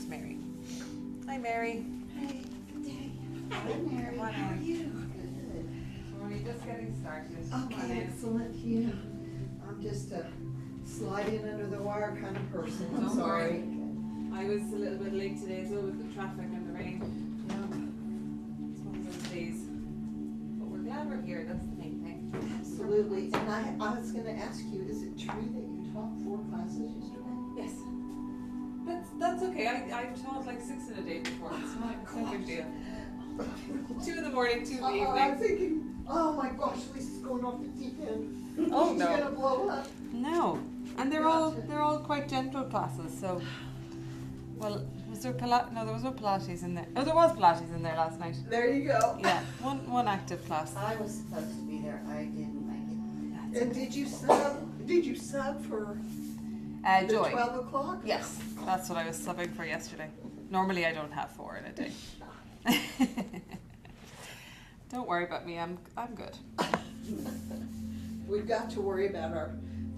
to Mary. Hi, Mary. Hey, good day. Hi, Mary. How are you? Good. We're just getting started. Okay, excellent. Yeah. I'm just a slide in under the wire kind of person. I'm Don't sorry. I was a little bit late today as well with the traffic and the rain. It's one of those days. But we're glad we're here. That's the main thing. Absolutely. And I was going to ask you, is it true that you taught 4 classes yesterday? Yes. That's okay. I've taught like 6 in a day before. It's not a big deal. 2 in the morning, 2 in the evening. I'm thinking, oh my gosh, Lisa's going off the deep end. Oh, She's no. going to blow up. No. And they're all quite gentle classes, so well, was there no, there was no Pilates in there. Oh, there was Pilates in there last night. There you go. Yeah, one active class. I was supposed to be there. I didn't make it. And did you sub for the Joy. 12 o'clock? Yes, that's what I was subbing for yesterday. Normally I don't have 4 in a day. Don't worry about me, I'm good. We've got to worry about our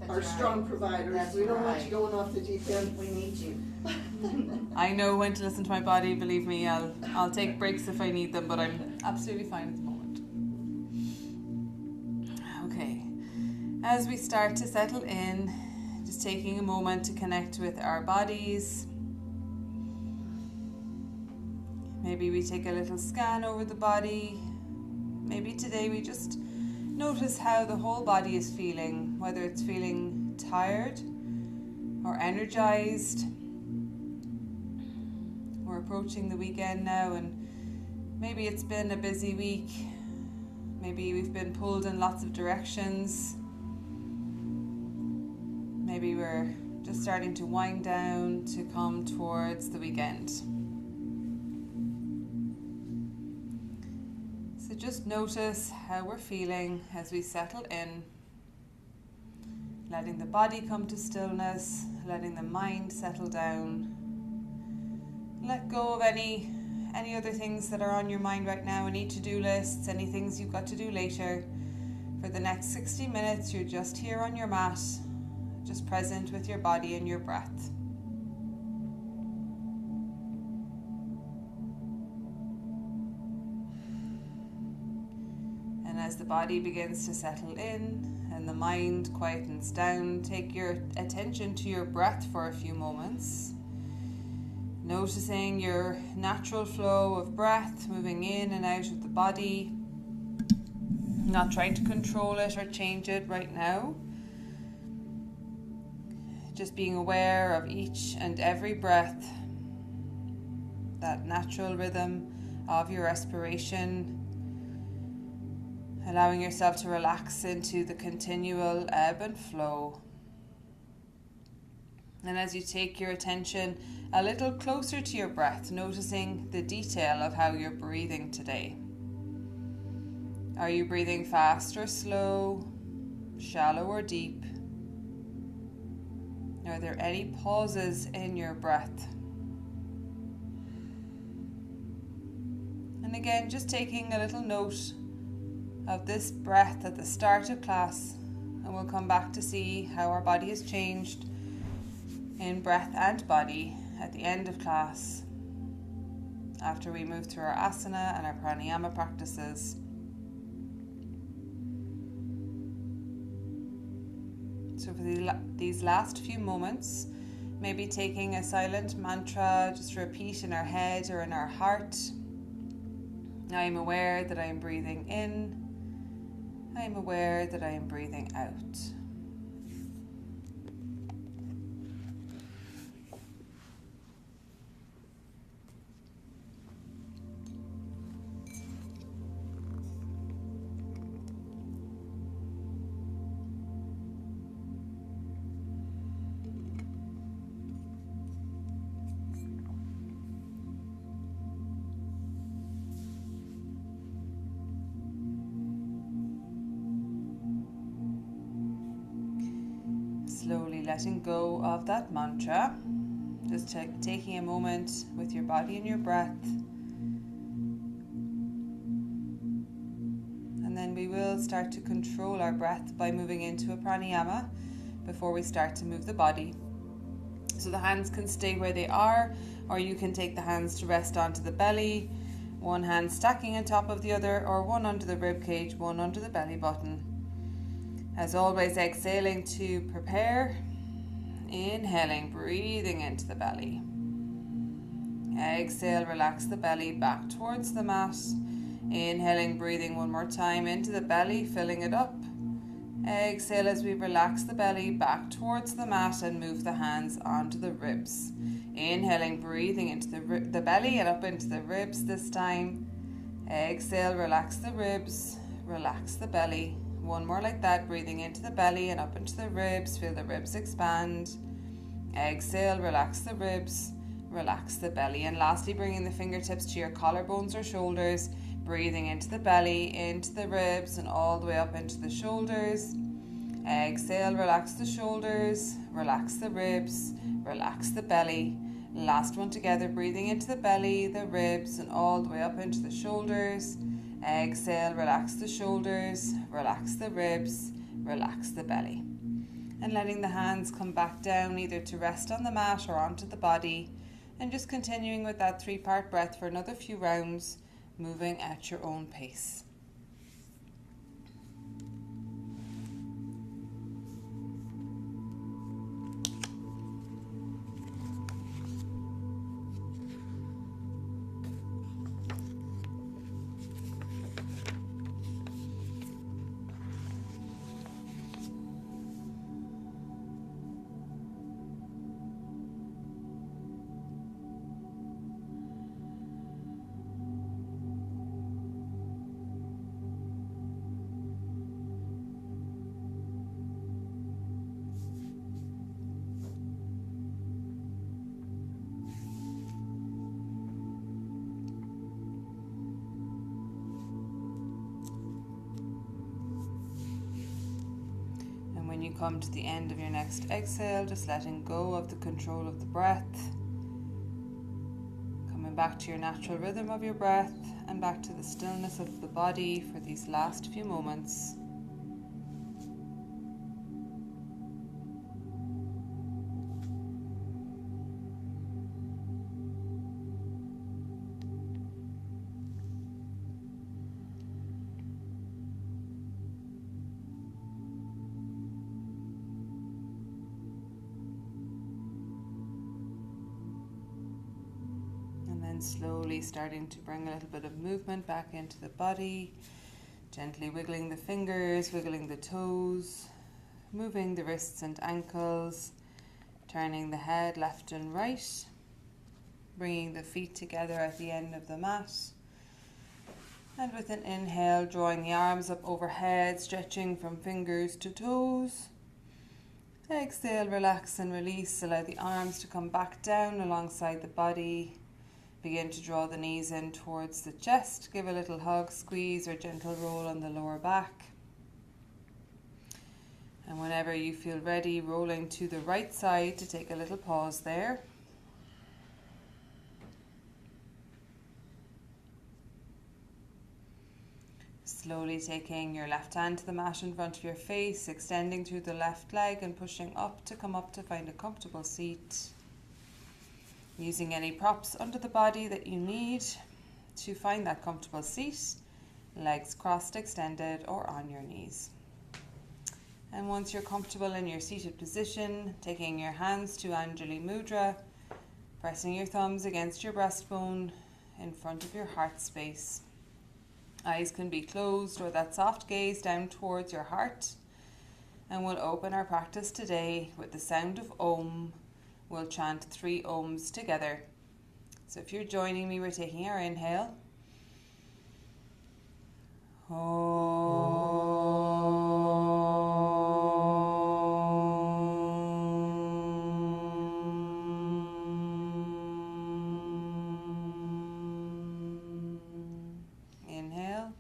That's strong right. providers. That's We don't want right. you going off the deep end. We need you. I know when to listen to my body, believe me, I'll take breaks if I need them, but I'm absolutely fine at the moment. Okay, as we start to settle in, just taking a moment to connect with our bodies. Maybe we take a little scan over the body. Maybe today we just notice how the whole body is feeling, whether it's feeling tired or energized. We're approaching the weekend now, and maybe it's been a busy week. Maybe we've been pulled in lots of directions. Maybe we're just starting to wind down to come towards the weekend. So just notice how we're feeling as we settle in, letting the body come to stillness, letting the mind settle down. Let go of any other things that are on your mind right now, any to-do lists, any things you've got to do later. For the next 60 minutes, you're just here on your mat, just present with your body and your breath. And as the body begins to settle in and the mind quietens down, take your attention to your breath for a few moments. Noticing your natural flow of breath moving in and out of the body. Not trying to control it or change it right now. Just being aware of each and every breath. That natural rhythm of your respiration. Allowing yourself to relax into the continual ebb and flow. And as you take your attention a little closer to your breath, noticing the detail of how you're breathing today. Are you breathing fast or slow, shallow or deep? Are there any pauses in your breath? And again, just taking a little note of this breath at the start of class, and we'll come back to see how our body has changed in breath and body at the end of class, after we move through our asana and our pranayama practices. So for these last few moments, maybe taking a silent mantra, just repeat in our head or in our heart. I am aware that I am breathing in. I am aware that I am breathing out. Slowly letting go of that mantra, just taking a moment with your body and your breath. And then we will start to control our breath by moving into a pranayama before we start to move the body. So the hands can stay where they are, or you can take the hands to rest onto the belly, one hand stacking on top of the other, or one under the rib cage, one under the belly button. As always, exhaling to prepare. Inhaling, breathing into the belly. Exhale, relax the belly back towards the mat. Inhaling, breathing one more time into the belly, filling it up. Exhale as we relax the belly back towards the mat and move the hands onto the ribs. Inhaling, breathing into the belly and up into the ribs this time. Exhale, relax the ribs, relax the belly. One more like that, breathing into the belly and up into the ribs. Feel the ribs expand. Exhale, relax the ribs, relax the belly. And lastly, bringing the fingertips to your collarbones or shoulders. Breathing into the belly, into the ribs, and all the way up into the shoulders. Exhale, relax the shoulders, relax the ribs, relax the belly. Last one together, breathing into the belly, the ribs, and all the way up into the shoulders. Exhale, relax the shoulders, relax the ribs, relax the belly. And letting the hands come back down either to rest on the mat or onto the body. And just continuing with that 3-part breath for another few rounds, moving at your own pace. When you come to the end of your next exhale, just letting go of the control of the breath, coming back to your natural rhythm of your breath and back to the stillness of the body for these last few moments. Slowly starting to bring a little bit of movement back into the body, gently wiggling the fingers, wiggling the toes, moving the wrists and ankles, turning the head left and right, bringing the feet together at the end of the mat. And with an inhale, drawing the arms up overhead, stretching from fingers to toes. Exhale, relax and release, allow the arms to come back down alongside the body. Begin to draw the knees in towards the chest. Give a little hug, squeeze, or gentle roll on the lower back. And whenever you feel ready, rolling to the right side to take a little pause there. Slowly taking your left hand to the mat in front of your face, extending through the left leg and pushing up to come up to find a comfortable seat. Using any props under the body that you need to find that comfortable seat, legs crossed, extended, or on your knees. And once you're comfortable in your seated position, taking your hands to Anjali Mudra, pressing your thumbs against your breastbone in front of your heart space. Eyes can be closed or that soft gaze down towards your heart. And we'll open our practice today with the sound of Om. We'll chant 3 Oms together. So if you're joining me, we're taking our inhale. Inhale.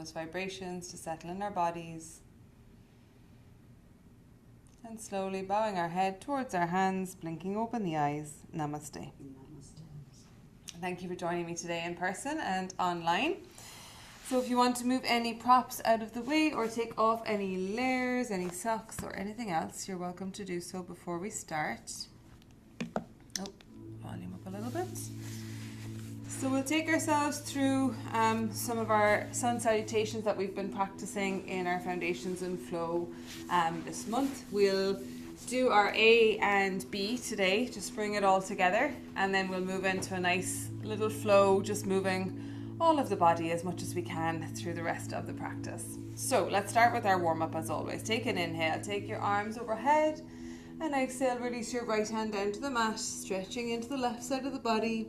those vibrations to settle in our bodies. And slowly bowing our head towards our hands, blinking open the eyes. Namaste. Namaste. Thank you for joining me today in person and online. So if you want to move any props out of the way or take off any layers, any socks or anything else, you're welcome to do so before we start. Oh, volume up a little bit. So we'll take ourselves through some of our sun salutations that we've been practicing in our Foundations and Flow this month. We'll do our A and B today, just bring it all together, and then we'll move into a nice little flow, just moving all of the body as much as we can through the rest of the practice. So let's start with our warm-up as always. Take an inhale, take your arms overhead, and exhale, release your right hand down to the mat, stretching into the left side of the body.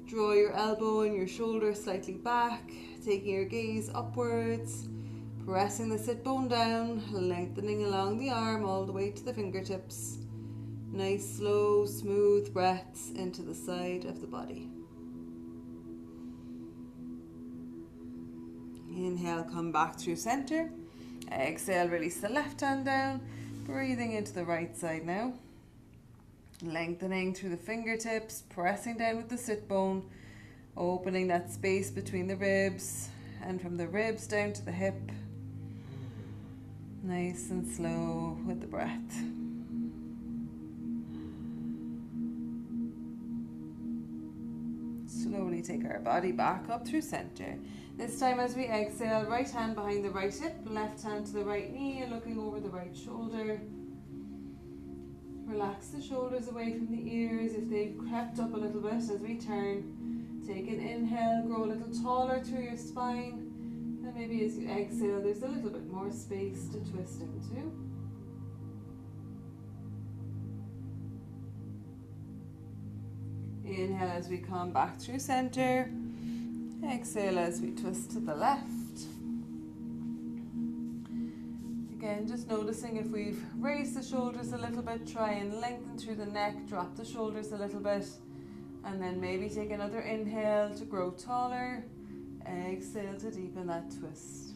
Draw your elbow and your shoulder slightly back, taking your gaze upwards, pressing the sit bone down, lengthening along the arm all the way to the fingertips. Nice, slow, smooth breaths into the side of the body. Inhale, come back through center. Exhale, release the left hand down, breathing into the right side now. Lengthening through the fingertips, pressing down with the sit bone, opening that space between the ribs, and from the ribs down to the hip. Nice and slow with the breath. Slowly take our body back up through center. This time as we exhale, right hand behind the right hip, left hand to the right knee and looking over the right shoulder. Relax the shoulders away from the ears if they've crept up a little bit as we turn. Take an inhale, grow a little taller through your spine, and maybe as you exhale there's a little bit more space to twist into. Inhale as we come back through center. Exhale as we twist to the left. Again, just noticing if we've raised the shoulders a little bit, try and lengthen through the neck, drop the shoulders a little bit, and then maybe take another inhale to grow taller. Exhale to deepen that twist.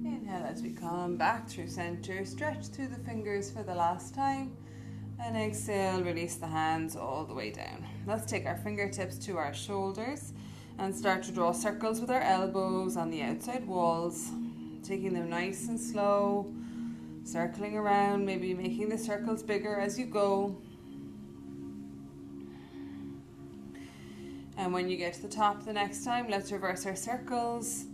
Inhale as we come back through center, stretch through the fingers for the last time, and exhale, release the hands all the way down. Let's take our fingertips to our shoulders and start to draw circles with our elbows on the outside walls, taking them nice and slow, circling around, maybe making the circles bigger as you go. And when you get to the top the next time, let's reverse our circles.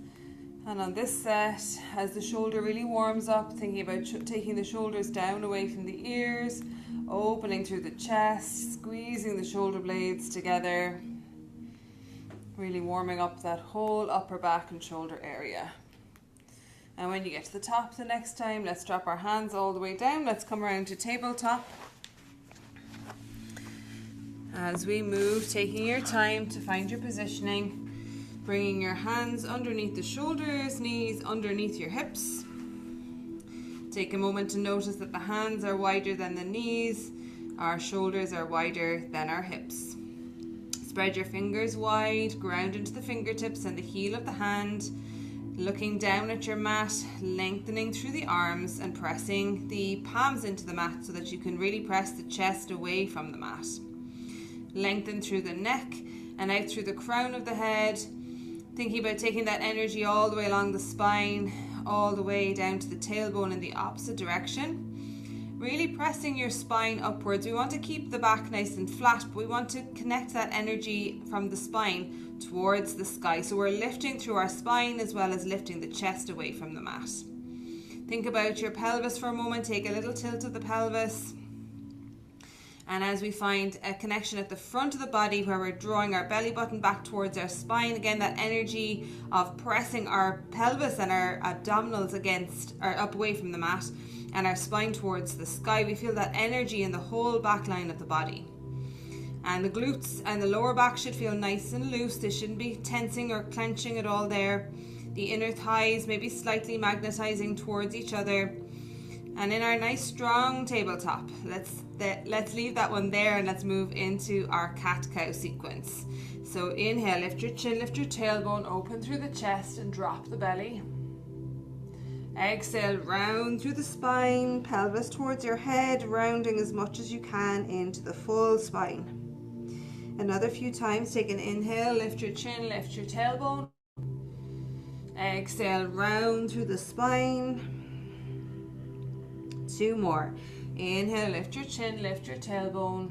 And on this set, as the shoulder really warms up, thinking about taking the shoulders down away from the ears, opening through the chest, squeezing the shoulder blades together, really warming up that whole upper back and shoulder area. And when you get to the top the next time, let's drop our hands all the way down. Let's come around to tabletop. As we move, taking your time to find your positioning, bringing your hands underneath the shoulders, knees underneath your hips. Take a moment to notice that the hands are wider than the knees, our shoulders are wider than our hips. Spread your fingers wide, ground into the fingertips and the heel of the hand, looking down at your mat, lengthening through the arms and pressing the palms into the mat so that you can really press the chest away from the mat. Lengthen through the neck and out through the crown of the head, thinking about taking that energy all the way along the spine, all the way down to the tailbone in the opposite direction. Really pressing your spine upwards. We want to keep the back nice and flat, but we want to connect that energy from the spine towards the sky. So we're lifting through our spine as well as lifting the chest away from the mat. Think about your pelvis for a moment. Take a little tilt of the pelvis. And as we find a connection at the front of the body where we're drawing our belly button back towards our spine, again that energy of pressing our pelvis and our abdominals against or up away from the mat and our spine towards the sky, we feel that energy in the whole back line of the body. And the glutes and the lower back should feel nice and loose. They shouldn't be tensing or clenching at all there. The inner thighs maybe slightly magnetizing towards each other. And in our nice strong tabletop, let's leave that one there and let's move into our cat-cow sequence. So inhale, lift your chin, lift your tailbone, open through the chest and drop the belly. Exhale, round through the spine, pelvis towards your head, rounding as much as you can into the full spine. Another few times, take an inhale, lift your chin, lift your tailbone. Exhale, round through the spine. 2 more. Inhale, lift your chin, lift your tailbone.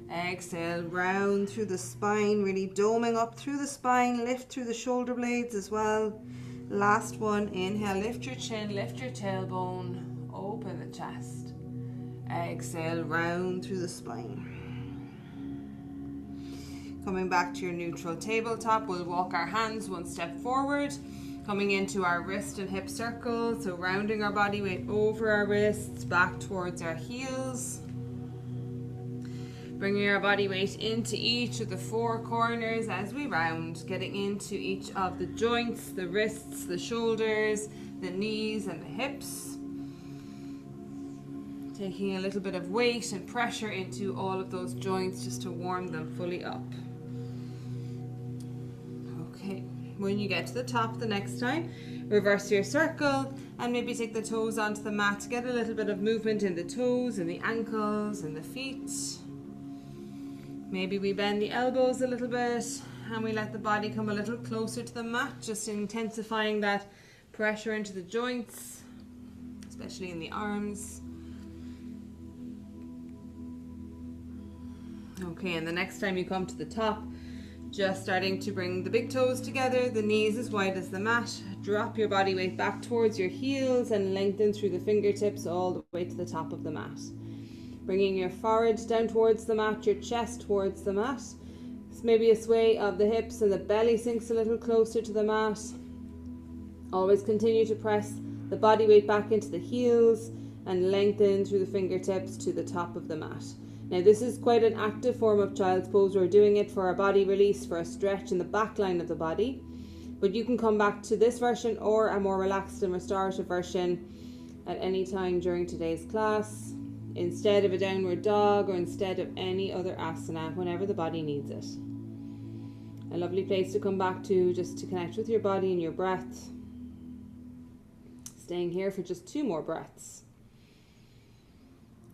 Exhale, round through the spine, really doming up through the spine, lift through the shoulder blades as well. Last one, inhale, lift your chin, lift your tailbone, open the chest. Exhale, round through the spine. Coming back to your neutral tabletop, we'll walk our hands 1 step forward, coming into our wrist and hip circle, so rounding our body weight over our wrists, back towards our heels. Bringing our body weight into each of the 4 corners as we round, getting into each of the joints, the wrists, the shoulders, the knees and the hips. Taking a little bit of weight and pressure into all of those joints just to warm them fully up. Okay, when you get to the top the next time, reverse your circle and maybe take the toes onto the mat to get a little bit of movement in the toes and the ankles and the feet. Maybe we bend the elbows a little bit and we let the body come a little closer to the mat, just intensifying that pressure into the joints, especially in the arms. Okay, and the next time you come to the top, just starting to bring the big toes together, the knees as wide as the mat. Drop your body weight back towards your heels and lengthen through the fingertips all the way to the top of the mat. Bringing your forehead down towards the mat, your chest towards the mat. It's maybe a sway of the hips and the belly sinks a little closer to the mat. Always continue to press the body weight back into the heels and lengthen through the fingertips to the top of the mat. Now this is quite an active form of child's pose. We're doing it for our body release, for a stretch in the back line of the body. But you can come back to this version or a more relaxed and restorative version at any time during today's class, instead of a downward dog or instead of any other asana, whenever the body needs it. A lovely place to come back to just to connect with your body and your breath. Staying here for just 2 more breaths.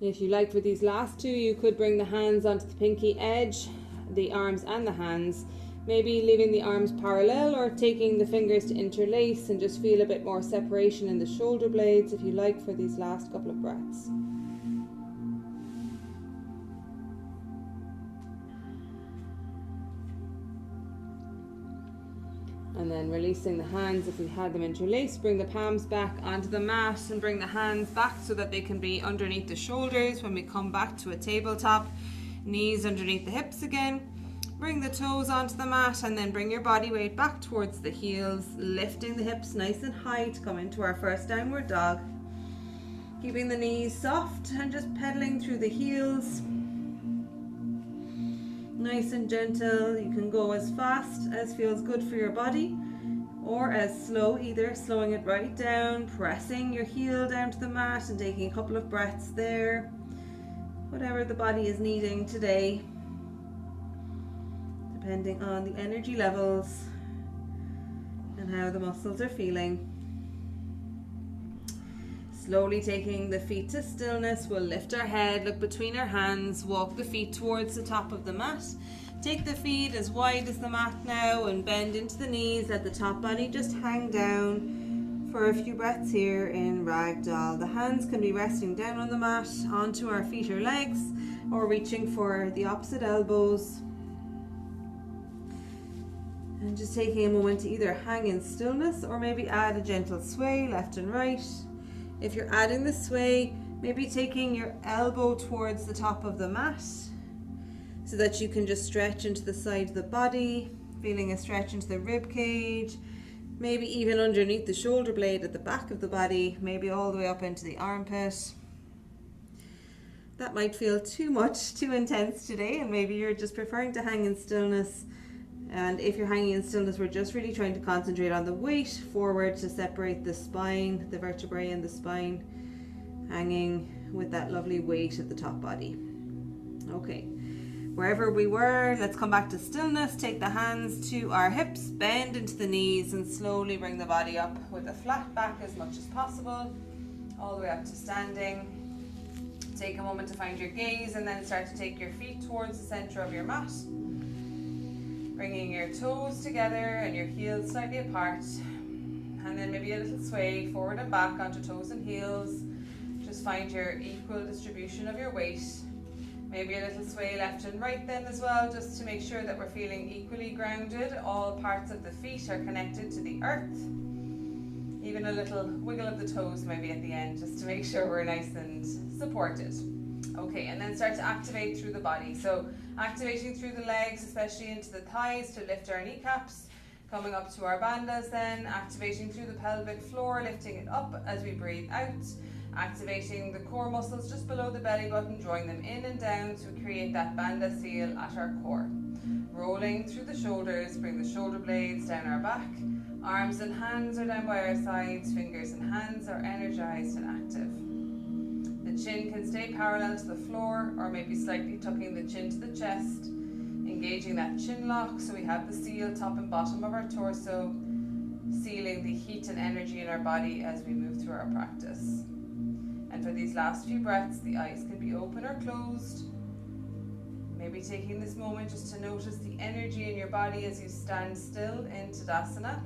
If you like, for these last 2, you could bring the hands onto the pinky edge, the arms and the hands, maybe leaving the arms parallel or taking the fingers to interlace and just feel a bit more separation in the shoulder blades if you like for these last couple of breaths. And then releasing the hands if we had them interlaced, bring the palms back onto the mat and bring the hands back so that they can be underneath the shoulders when we come back to a tabletop. Knees underneath the hips again. Bring the toes onto the mat and then bring your body weight back towards the heels, lifting the hips nice and high to come into our first downward dog. Keeping the knees soft and just pedaling through the heels. Nice and gentle. You can go as fast as feels good for your body or as slow, either slowing it right down, pressing your heel down to the mat and taking a couple of breaths there. Whatever the body is needing today, depending on the energy levels and how the muscles are feeling. Slowly taking the feet to stillness, we'll lift our head, look between our hands, walk the feet towards the top of the mat. Take the feet as wide as the mat now and bend into the knees. Let the top body just hang down for a few breaths here in Ragdoll. The hands can be resting down on the mat, onto our feet or legs, or reaching for the opposite elbows. And just taking a moment to either hang in stillness or maybe add a gentle sway left and right. If you're adding the sway, maybe taking your elbow towards the top of the mat so that you can just stretch into the side of the body, feeling a stretch into the rib cage, maybe even underneath the shoulder blade at the back of the body, maybe all the way up into the armpit. That might feel too much, too intense today, and maybe you're just preferring to hang in stillness And if you're hanging in stillness, we're just really trying to concentrate on the weight forward to separate the spine, the vertebrae and the spine, hanging with that lovely weight at the top body. Okay, wherever we were, let's come back to stillness. Take the hands to our hips, bend into the knees, and slowly bring the body up with a flat back as much as possible, all the way up to standing. Take a moment to find your gaze, and then start to take your feet towards the center of your mat, bringing your toes together and your heels slightly apart, and then maybe a little sway forward and back onto toes and heels. Just find your equal distribution of your weight. Maybe a little sway left and right then as well, just to make sure that we're feeling equally grounded. All parts of the feet are connected to the earth. Even a little wiggle of the toes maybe at the end, just to make sure we're nice and supported. Okay, and then start to activate through the body. So activating through the legs, especially into the thighs to lift our kneecaps. Coming up to our bandhas then, activating through the pelvic floor, lifting it up as we breathe out. Activating the core muscles just below the belly button, drawing them in and down to create that bandha seal at our core. Rolling through the shoulders, bring the shoulder blades down our back. Arms and hands are down by our sides, fingers and hands are energized and active. The chin can stay parallel to the floor, or maybe slightly tucking the chin to the chest, engaging that chin lock so we have the seal top and bottom of our torso, sealing the heat and energy in our body as we move through our practice. And for these last few breaths, the eyes can be open or closed. Maybe taking this moment just to notice the energy in your body as you stand still in Tadasana.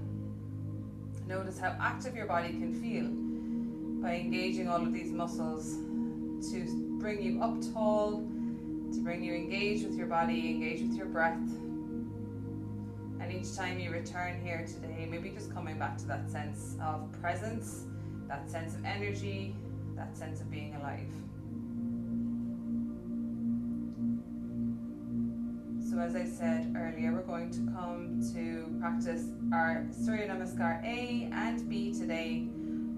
Notice how active your body can feel by engaging all of these muscles to bring you up tall, to bring you engaged with your body, engaged with your breath. And each time you return here today, maybe just coming back to that sense of presence, that sense of energy, that sense of being alive. So as I said earlier, we're going to come to practice our Surya Namaskar A and B today.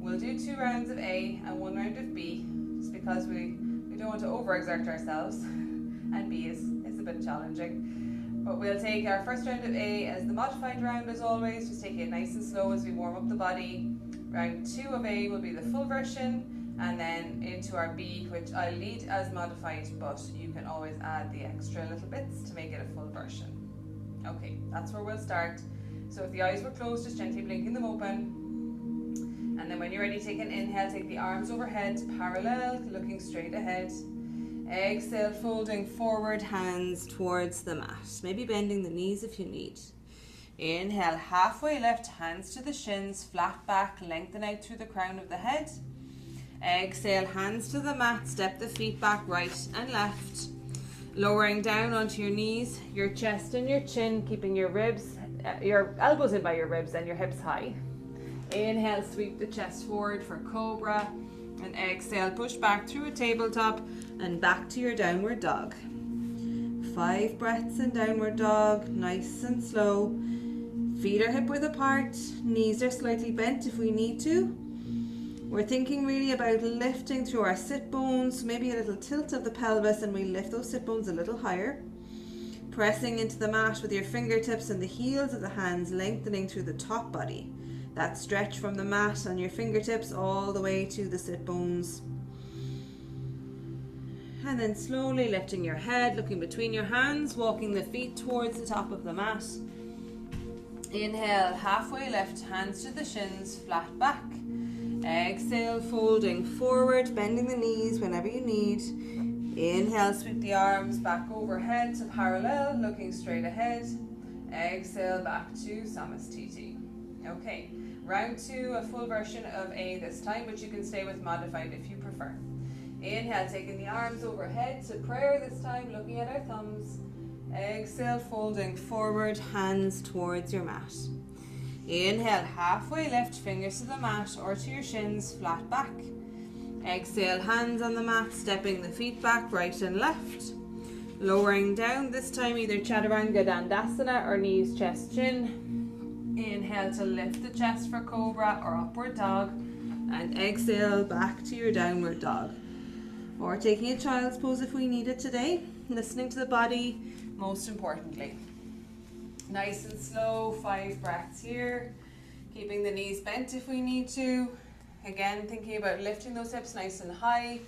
We'll do 2 rounds of A and 1 round of B, just because we don't want to overexert ourselves, and B is a bit challenging. But we'll take our first round of A as the modified round as always, just taking it nice and slow as we warm up the body. Round 2 of A will be the full version, and then into our B, which I'll lead as modified, but you can always add the extra little bits to make it a full version. Okay, that's where we'll start. So if the eyes were closed, just gently blinking them open. And then when you're ready, take an inhale, take the arms overhead, parallel, looking straight ahead. Exhale, folding forward, hands towards the mat. Maybe bending the knees if you need. Inhale, halfway left, hands to the shins, flat back, lengthen out through the crown of the head. Exhale, hands to the mat, step the feet back right and left. Lowering down onto your knees, your chest and your chin, keeping your ribs, your elbows in by your ribs and your hips high. Inhale, sweep the chest forward for Cobra. And exhale, push back through a tabletop and back to your downward dog. 5 breaths in downward dog, nice and slow. Feet are hip width apart, knees are slightly bent if we need to. We're thinking really about lifting through our sit bones, maybe a little tilt of the pelvis, and we lift those sit bones a little higher. Pressing into the mat with your fingertips and the heels of the hands lengthening through the top body. That stretch from the mat on your fingertips all the way to the sit bones. And then slowly lifting your head, looking between your hands, walking the feet towards the top of the mat. Inhale, halfway left, hands to the shins, flat back. Exhale, folding forward, bending the knees whenever you need. Inhale, sweep the arms back overhead to parallel, looking straight ahead. Exhale, back to Samastiti. Okay, round 2, a full version of A this time, but you can stay with modified if you prefer. Inhale, taking the arms overhead to prayer this time, looking at our thumbs. Exhale, folding forward, hands towards your mat. Inhale, halfway left, fingers to the mat or to your shins, flat back. Exhale, hands on the mat, stepping the feet back, right and left. Lowering down, this time either Chaturanga Dandasana or knees, chest, chin. Inhale to lift the chest for Cobra or Upward Dog. And exhale, back to your Downward Dog. Or taking a child's pose if we need it today. Listening to the body, most importantly. Nice and slow, 5 breaths here. Keeping the knees bent if we need to. Again, thinking about lifting those hips nice and high.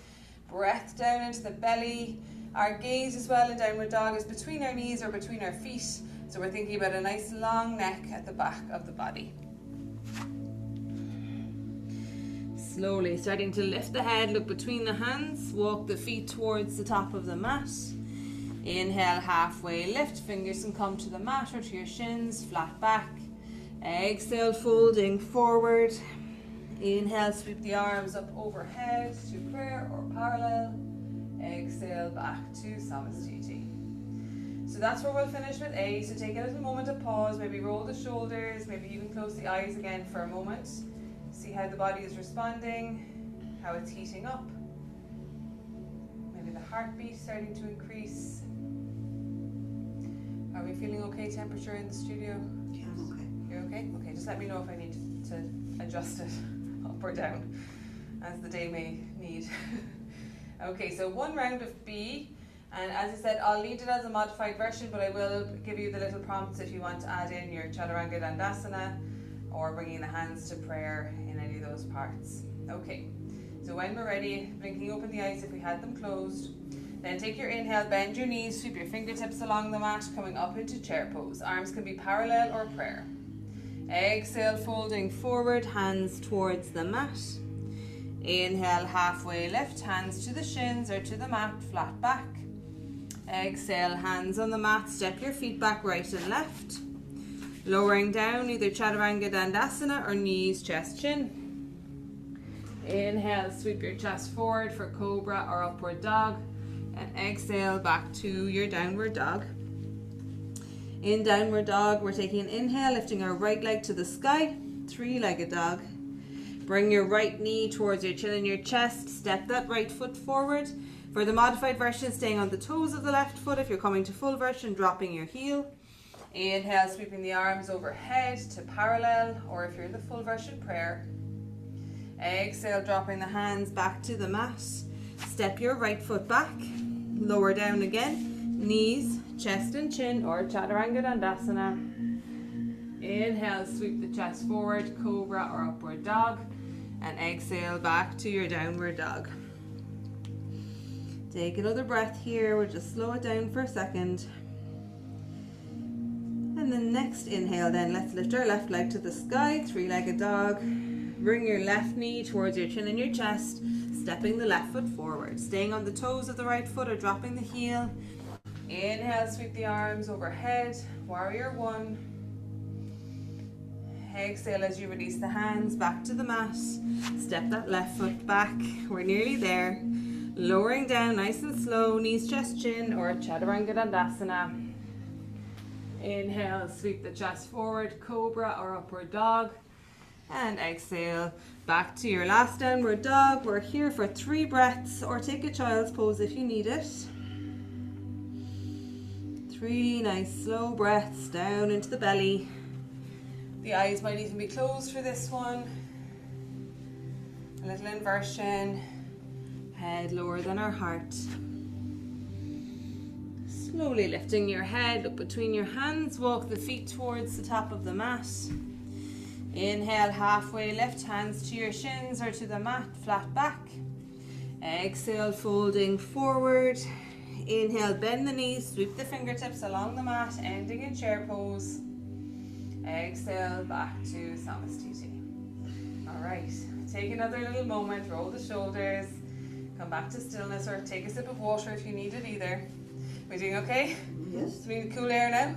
Breath down into the belly. Our gaze as well in downward dog is between our knees or between our feet. So we're thinking about a nice long neck at the back of the body. Slowly starting to lift the head, look between the hands, walk the feet towards the top of the mat. Inhale, halfway lift, fingers can come to the mat or to your shins, flat back. Exhale, folding forward. Inhale, sweep the arms up overhead to prayer or parallel. Exhale, back to Samastiti. So that's where we'll finish with A. So take a little moment of pause, maybe roll the shoulders, maybe even close the eyes again for a moment. See how the body is responding, how it's heating up. Maybe the heartbeat starting to increase. Are we feeling okay temperature in the studio? Yeah, I'm okay. You're okay? Okay, just let me know if I need to adjust it up or down as the day may need. Okay, so 1 round of B, and as I said, I'll lead it as a modified version, but I will give you the little prompts if you want to add in your Chaturanga Dandasana or bringing the hands to prayer in any of those parts. Okay, so when we're ready, blinking open the eyes if we had them closed. Then take your inhale, bend your knees, sweep your fingertips along the mat, coming up into chair pose. Arms can be parallel or prayer. Exhale, folding forward, hands towards the mat. Inhale, halfway lift, hands to the shins or to the mat, flat back. Exhale, hands on the mat, step your feet back right and left. Lowering down, either Chaturanga Dandasana or knees, chest, chin. Inhale, sweep your chest forward for Cobra or Upward Dog. And exhale, back to your Downward Dog. In Downward Dog, we're taking an inhale, lifting our right leg to the sky, 3-legged dog. Bring your right knee towards your chin and your chest. Step that right foot forward. For the modified version, staying on the toes of the left foot. If you're coming to full version, dropping your heel. Inhale, sweeping the arms overhead to parallel, or if you're in the full version, prayer. Exhale, dropping the hands back to the mat. Step your right foot back. Lower down again. Knees, chest and chin, or Chaturanga Dandasana. Inhale, sweep the chest forward, Cobra or Upward Dog. And exhale, back to your Downward Dog. Take another breath here. We'll just slow it down for a second. And the next inhale then, let's lift our left leg to the sky, 3-legged dog. Bring your left knee towards your chin and your chest, stepping the left foot forward. Staying on the toes of the right foot or dropping the heel. Inhale, sweep the arms overhead, Warrior 1. Exhale as you release the hands back to the mat. Step that left foot back. We're nearly there. Lowering down nice and slow, knees, chest, chin, or Chaturanga Dandasana. Inhale, sweep the chest forward, Cobra or Upward Dog. And exhale, back to your last Downward Dog. We're here for 3 breaths, or take a child's pose if you need it. 3 nice slow breaths down into the belly. The eyes might even be closed for this one. A little inversion. Head lower than our heart. Slowly lifting your head up between your hands. Walk the feet towards the top of the mat. Inhale, halfway lift, hands to your shins or to the mat, flat back. Exhale, folding forward. Inhale, bend the knees, sweep the fingertips along the mat, ending in chair pose. Exhale, back to Samastiti. Alright, take another little moment, roll the shoulders, come back to stillness, or take a sip of water if you need it either. We doing okay? Yes. Do we need cool air now?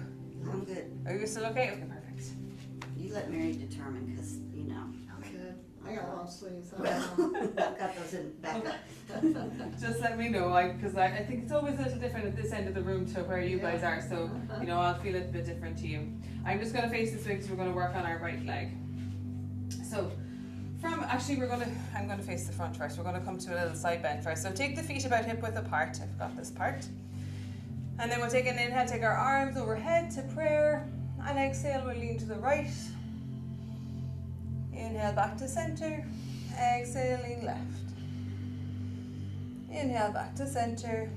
I'm good. Are you still okay? Okay, perfect. You let Mary determine, because, you know. Good. I got long sleeves. Well, I've got those in backup. Just let me know, because I think it's always a little different at this end of the room to where you guys are, so you know I'll feel it a bit different to you. I'm just going to face this way because we're going to work on our right leg. So I'm going to face the front first. We're going to come to a little side bend first. So take the feet about hip width apart. I've got this part. And then we'll take an inhale, take our arms overhead to prayer. And exhale, we'll lean to the right. Inhale, back to center. Exhaling left. Inhale, back to center.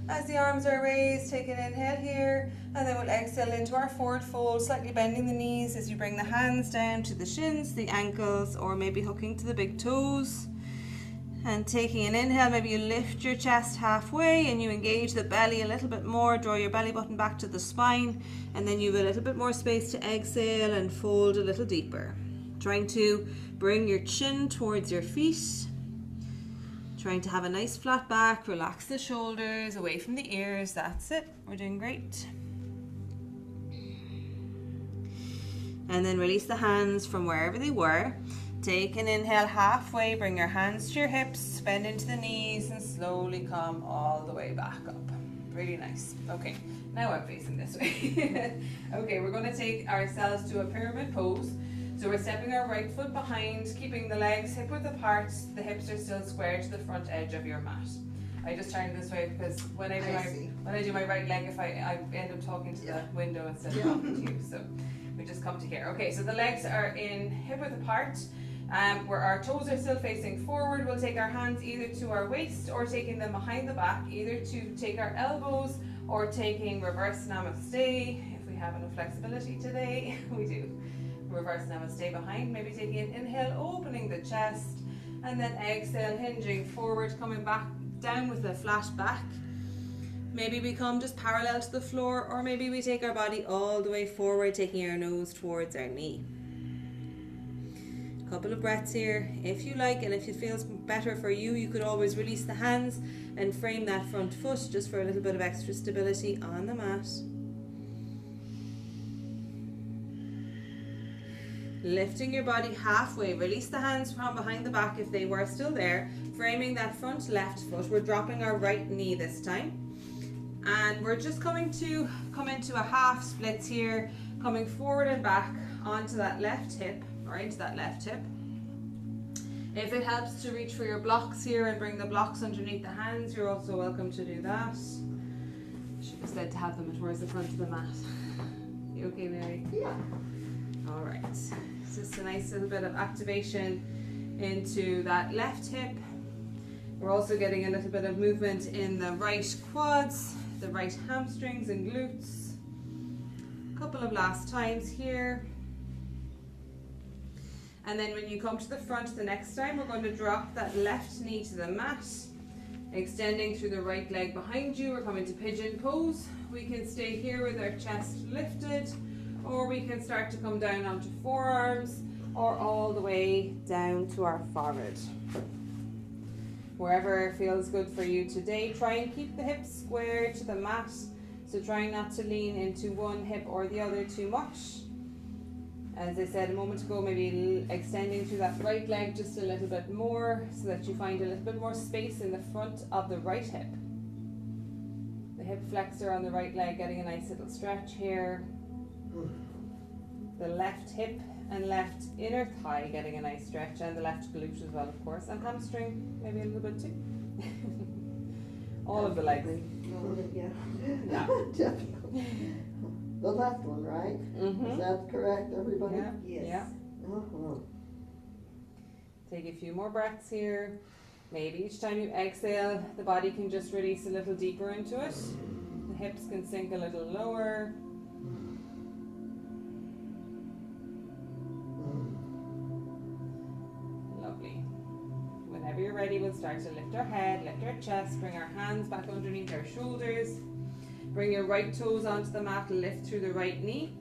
As the arms are raised, take an inhale here, and then we'll exhale into our forward fold, slightly bending the knees as you bring the hands down to the shins, the ankles, or maybe hooking to the big toes. And taking an inhale, maybe you lift your chest halfway and you engage the belly a little bit more, draw your belly button back to the spine, and then you have a little bit more space to exhale and fold a little deeper. Trying to bring your chin towards your feet. Trying to have a nice flat back, relax the shoulders away from the ears. That's it, we're doing great. And then release the hands from wherever they were. Take an inhale halfway, bring your hands to your hips, bend into the knees, and slowly come all the way back up. Really nice. Okay, now I'm facing this way. Okay, we're going to take ourselves to a pyramid pose. So we're stepping our right foot behind, keeping the legs hip width apart. The hips are still square to the front edge of your mat. I just turned this way because when I do my right leg, if I end up talking to the window instead of talking to you. So we just come to here. Okay, so the legs are in hip width apart. Where our toes are still facing forward, we'll take our hands either to our waist or taking them behind the back, either to take our elbows or taking reverse namaste. If we have enough flexibility today, we do. Reverse namaste behind, maybe taking an inhale, opening the chest, and then exhale, hinging forward, coming back down with a flat back. Maybe we come just parallel to the floor, or maybe we take our body all the way forward, taking our nose towards our knee. Couple of breaths here if you like, and if it feels better for you, you could always release the hands and frame that front foot just for a little bit of extra stability on the mat. Lifting your body halfway, release the hands from behind the back if they were still there, framing that front left foot. We're dropping our right knee this time, and we're just coming to come into a half splits here, coming forward and back onto that left hip, or into that left hip. If it helps to reach for your blocks here and bring the blocks underneath the hands, you're also welcome to do that. I should have said to have them towards the front of the mat. You okay, Mary? Yeah. All right. Just a nice little bit of activation into that left hip. We're also getting a little bit of movement in the right quads, the right hamstrings and glutes. A couple of last times here. And then when you come to the front the next time, we're going to drop that left knee to the mat, extending through the right leg behind you. We're coming to pigeon pose. We can stay here with our chest lifted, or we can start to come down onto forearms, or all the way down to our forehead. Wherever feels good for you today, try and keep the hips square to the mat. So try not to lean into one hip or the other too much. As I said a moment ago, maybe extending through that right leg just a little bit more so that you find a little bit more space in the front of the right hip. The hip flexor on the right leg getting a nice little stretch here. The left hip and left inner thigh getting a nice stretch, and the left glute as well, of course, and hamstring maybe a little bit too. All of the legs. Yeah. Yeah. Definitely. The left one, right? Is that correct, everybody? Yeah. Yes. Yeah. Uh-huh. Take a few more breaths here. Maybe each time you exhale, the body can just release a little deeper into it. The hips can sink a little lower. Lovely. Whenever you're ready, we'll start to lift our head, lift our chest, bring our hands back underneath our shoulders. Bring your right toes onto the mat, lift through the right knee.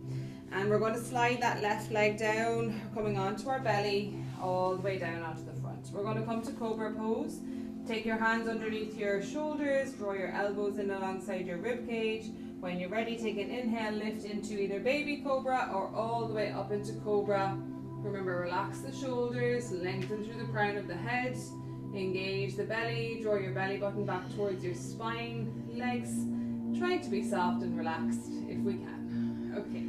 And we're going to slide that left leg down, coming onto our belly, all the way down onto the front. We're going to come to Cobra pose. Take your hands underneath your shoulders, draw your elbows in alongside your rib cage. When you're ready, take an inhale, lift into either baby cobra or all the way up into cobra. Remember, relax the shoulders, lengthen through the crown of the head, engage the belly, draw your belly button back towards your spine, legs. Try to be soft and relaxed if we can. Okay.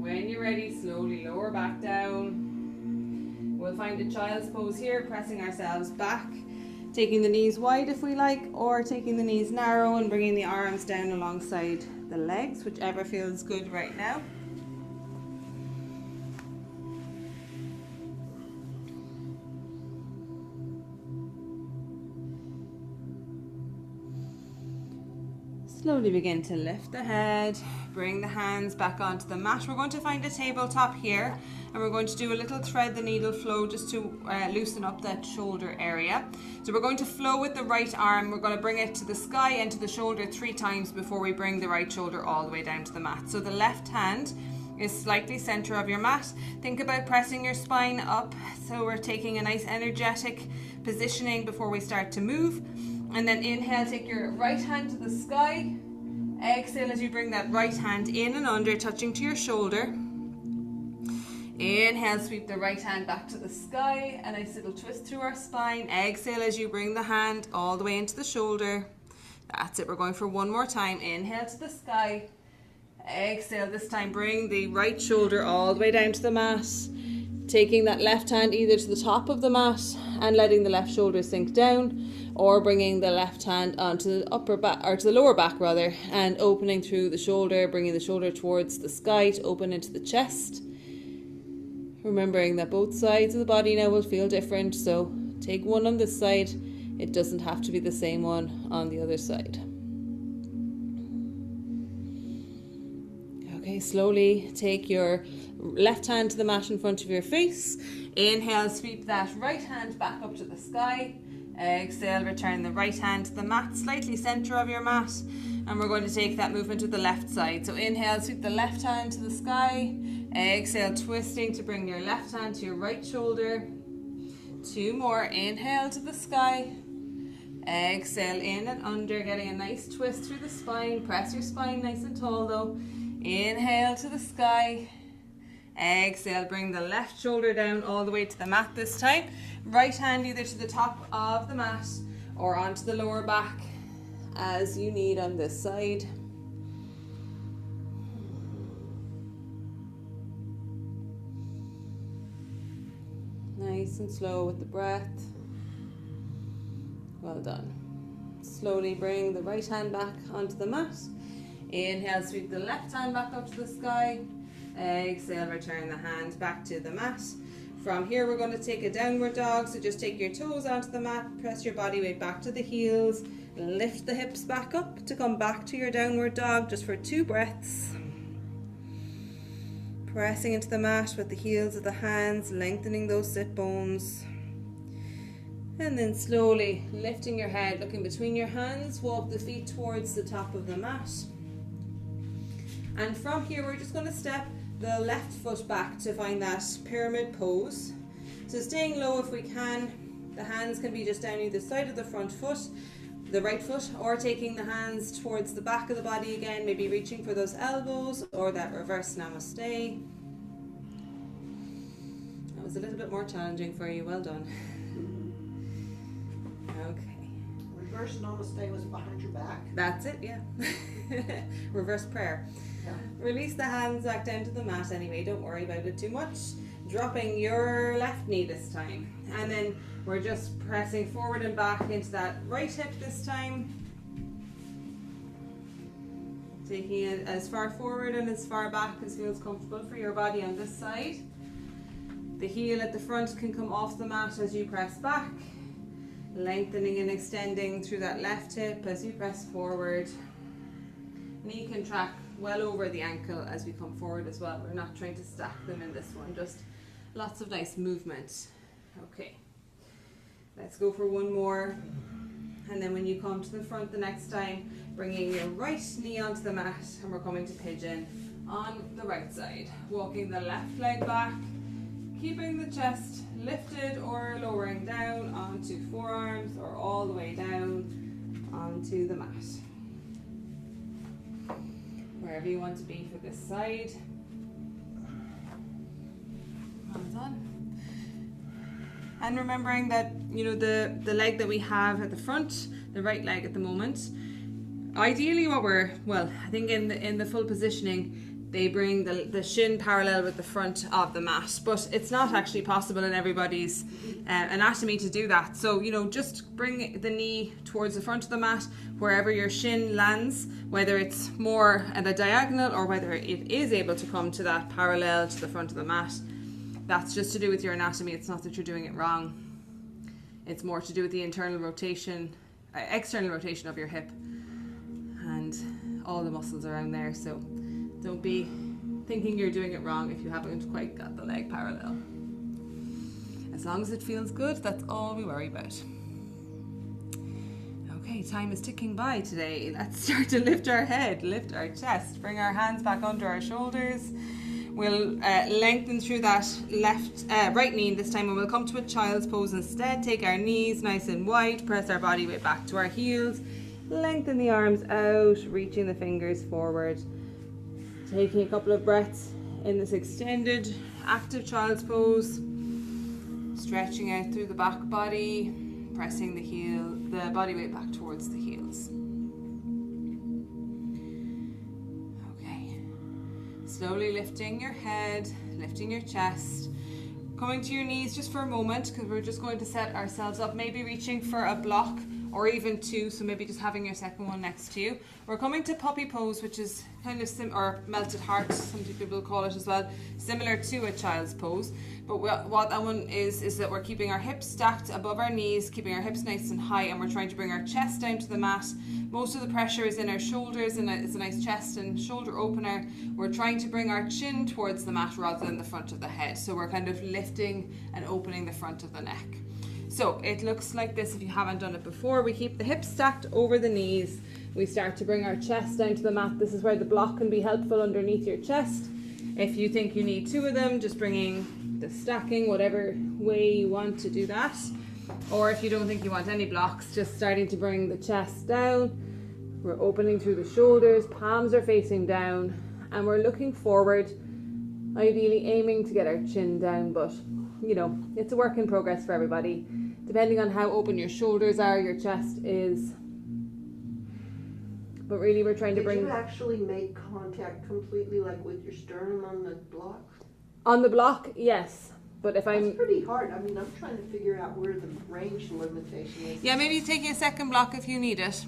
When you're ready, slowly lower back down. We'll find a child's pose here, pressing ourselves back, taking the knees wide if we like, or taking the knees narrow and bringing the arms down alongside the legs, whichever feels good right now. Slowly begin to lift the head, bring the hands back onto the mat. We're going to find a tabletop here and we're going to do a little thread the needle flow just to loosen up that shoulder area. So we're going to flow with the right arm. We're going to bring it to the sky and to the shoulder 3 times before we bring the right shoulder all the way down to the mat. So the left hand is slightly center of your mat. Think about pressing your spine up, so we're taking a nice energetic positioning before we start to move. And then inhale, take your right hand to the sky. Exhale as you bring that right hand in and under, touching to your shoulder. Inhale, sweep the right hand back to the sky. A nice little twist through our spine. Exhale as you bring the hand all the way into the shoulder. That's it, we're going for one more time. Inhale to the sky. Exhale, this time bring the right shoulder all the way down to the mat. Taking that left hand either to the top of the mat and letting the left shoulder sink down, or bringing the left hand onto the upper back, or to the lower back rather, and opening through the shoulder, bringing the shoulder towards the sky to open into the chest. Remembering that both sides of the body now will feel different, so take one on this side. It doesn't have to be the same one on the other side. Okay, slowly take your left hand to the mat in front of your face. Inhale, sweep that right hand back up to the sky. Exhale, return the right hand to the mat, slightly center of your mat. And we're going to take that movement to the left side. So inhale, sweep the left hand to the sky. Exhale, twisting to bring your left hand to your right shoulder. 2 more. Inhale to the sky. Exhale, in and under, getting a nice twist through the spine. Press your spine nice and tall though. Inhale to the sky. Exhale, bring the left shoulder down all the way to the mat this time. Right hand either to the top of the mat or onto the lower back as you need on this side. Nice and slow with the breath. Well done. Slowly bring the right hand back onto the mat. Inhale, sweep the left hand back up to the sky. Exhale, return the hand back to the mat. From here we're going to take a downward dog, so just take your toes onto the mat, press your body weight back to the heels, lift the hips back up to come back to your downward dog just for 2 breaths. Pressing into the mat with the heels of the hands, lengthening those sit bones. And then slowly lifting your head, looking between your hands, walk the feet towards the top of the mat. And from here we're just going to step the left foot back to find that pyramid pose. So staying low if we can. The hands can be just down either side of the front foot, the right foot, or taking the hands towards the back of the body again, maybe reaching for those elbows or that reverse namaste. That was a little bit more challenging for you, well done. Okay. Reverse namaste was behind your back. That's it, yeah. Reverse prayer. Yeah. Release the hands back down to the mat anyway, don't worry about it too much. Dropping your left knee this time. And then we're just pressing forward and back into that right hip this time. Taking it as far forward and as far back as feels comfortable for your body on this side. The heel at the front can come off the mat as you press back. Lengthening and extending through that left hip as you press forward. Knee can track well over the ankle as we come forward as well. We're not trying to stack them in this one, just lots of nice movement. Okay, let's go for one more. And then when you come to the front the next time, bringing your right knee onto the mat, and we're coming to pigeon on the right side. Walking the left leg back, keeping the chest lifted or lowering down onto forearms or all the way down onto the mat. Wherever you want to be for this side. Well done. And remembering that, you know, the leg that we have at the front, the right leg at the moment, ideally what we're, well, I think in the full positioning, they bring the shin parallel with the front of the mat, but it's not actually possible in everybody's anatomy to do that. So, you know, just bring the knee towards the front of the mat, wherever your shin lands, whether it's more at a diagonal or whether it is able to come to that parallel to the front of the mat. That's just to do with your anatomy. It's not that you're doing it wrong. It's more to do with the internal rotation, external rotation of your hip. And and all the muscles around there. So don't be thinking you're doing it wrong if you haven't quite got the leg parallel. As long as it feels good, that's all we worry about. Okay, time is ticking by today. Let's start to lift our head, lift our chest, bring our hands back under our shoulders. We'll lengthen through that right knee this time, and we'll come to a child's pose instead. Take our knees nice and wide, press our body weight back to our heels, lengthen the arms out, reaching the fingers forward. Taking a couple of breaths in this extended active child's pose, stretching out through the back body, pressing the body weight back towards the heels. Okay, slowly lifting your head, lifting your chest, coming to your knees just for a moment, because we're just going to set ourselves up, maybe reaching for a block or even two, so maybe just having your second one next to you. We're coming to puppy pose, which is kind of or melted heart, some people call it as well, similar to a child's pose. But what that one is that we're keeping our hips stacked above our knees, keeping our hips nice and high, and we're trying to bring our chest down to the mat. Most of the pressure is in our shoulders, and it's a nice chest and shoulder opener. We're trying to bring our chin towards the mat rather than the front of the head. So we're kind of lifting and opening the front of the neck. So it looks like this if you haven't done it before. We keep the hips stacked over the knees. We start to bring our chest down to the mat. This is where the block can be helpful underneath your chest. If you think you need two of them, just bringing the stacking, whatever way you want to do that. Or if you don't think you want any blocks, just starting to bring the chest down. We're opening through the shoulders, palms are facing down, and we're looking forward, ideally aiming to get our chin down, but you know, it's a work in progress for everybody. Depending on how open your shoulders are, your chest is. But really we're trying to bring... Did you actually make contact completely, like with your sternum on the block? On the block, yes. But if I'm... It's pretty hard. I mean, I'm trying to figure out where the range limitation is. Yeah, maybe take a second block if you need it.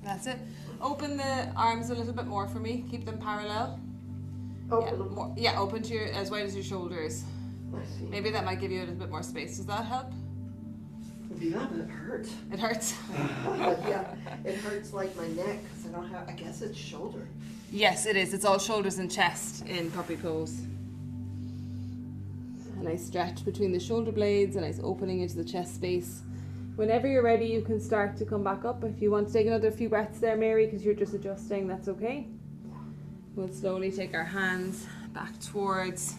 That's it. Open the arms a little bit more for me. Keep them parallel. Open them. More, yeah, open to as wide as your shoulders. I see. Maybe that might give you a little bit more space. Does that help? Yeah, but it hurts. It hurts. Yeah, it hurts like my neck because I don't have, I guess it's shoulder. Yes, it is. It's all shoulders and chest in puppy pose. A nice stretch between the shoulder blades, a nice opening into the chest space. Whenever you're ready, you can start to come back up. If you want to take another few breaths there, Mary, because you're just adjusting, that's okay. We'll slowly take our hands back towards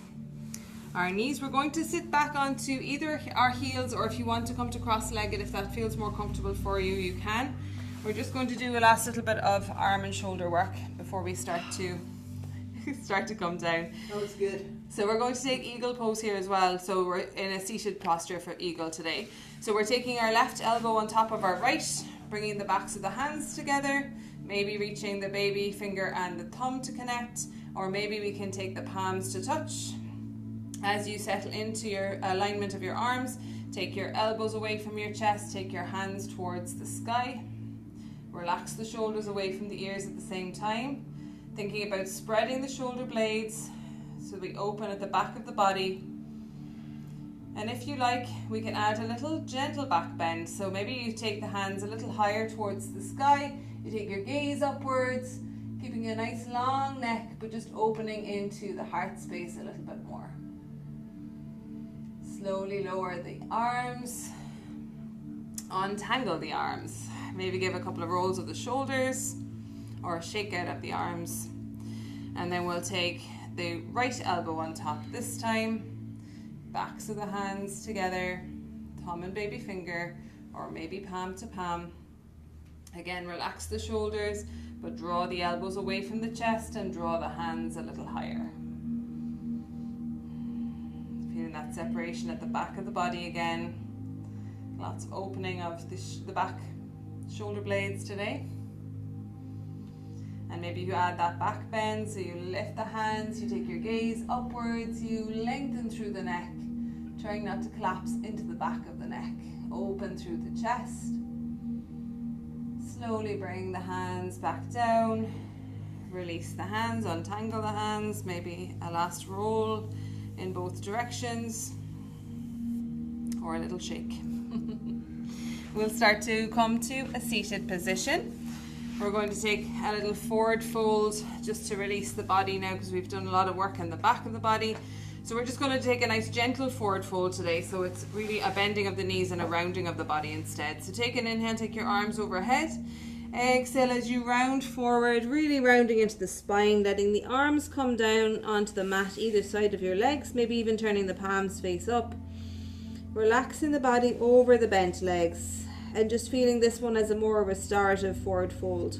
our knees. We're going to sit back onto either our heels, or if you want to come to cross-legged, if that feels more comfortable for you, you can. We're just going to do a last little bit of arm and shoulder work before we start to come down. That was good. So we're going to take eagle pose here as well. So we're in a seated posture for eagle today. So we're taking our left elbow on top of our right, bringing the backs of the hands together, maybe reaching the baby finger and the thumb to connect, or maybe we can take the palms to touch. As you settle into your alignment of your arms, take your elbows away from your chest, take your hands towards the sky. Relax the shoulders away from the ears at the same time. Thinking about spreading the shoulder blades so we open at the back of the body. And if you like, we can add a little gentle back bend. So maybe you take the hands a little higher towards the sky. You take your gaze upwards, keeping a nice long neck, but just opening into the heart space a little bit more. Slowly lower the arms, untangle the arms. Maybe give a couple of rolls of the shoulders or a shake out of the arms. And then we'll take the right elbow on top this time, backs of the hands together, thumb and baby finger, or maybe palm to palm. Again, relax the shoulders, but draw the elbows away from the chest and draw the hands a little higher. Feeling that separation at the back of the body again. Lots of opening of the back shoulder blades today. And maybe you add that back bend, so you lift the hands, you take your gaze upwards, you lengthen through the neck, trying not to collapse into the back of the neck. Open through the chest. Slowly bring the hands back down. Release the hands, untangle the hands, maybe a last roll in both directions, or a little shake. We'll start to come to a seated position. We're going to take a little forward fold just to release the body now, because we've done a lot of work in the back of the body. So we're just going to take a nice gentle forward fold today. So it's really a bending of the knees and a rounding of the body instead. So take an inhale, take your arms overhead. Exhale as you round forward, really rounding into the spine, letting the arms come down onto the mat either side of your legs, maybe even turning the palms face up. Relaxing the body over the bent legs and just feeling this one as a more restorative forward fold.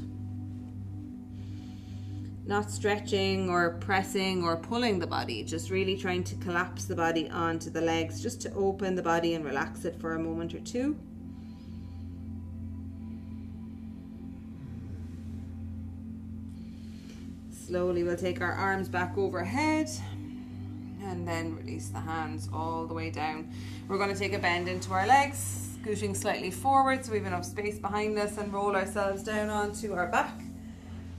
Not stretching or pressing or pulling the body, just really trying to collapse the body onto the legs, just to open the body and relax it for a moment or two. Slowly we'll take our arms back overhead and then release the hands all the way down. We're going to take a bend into our legs, scooting slightly forward so we have enough space behind us, and roll ourselves down onto our back.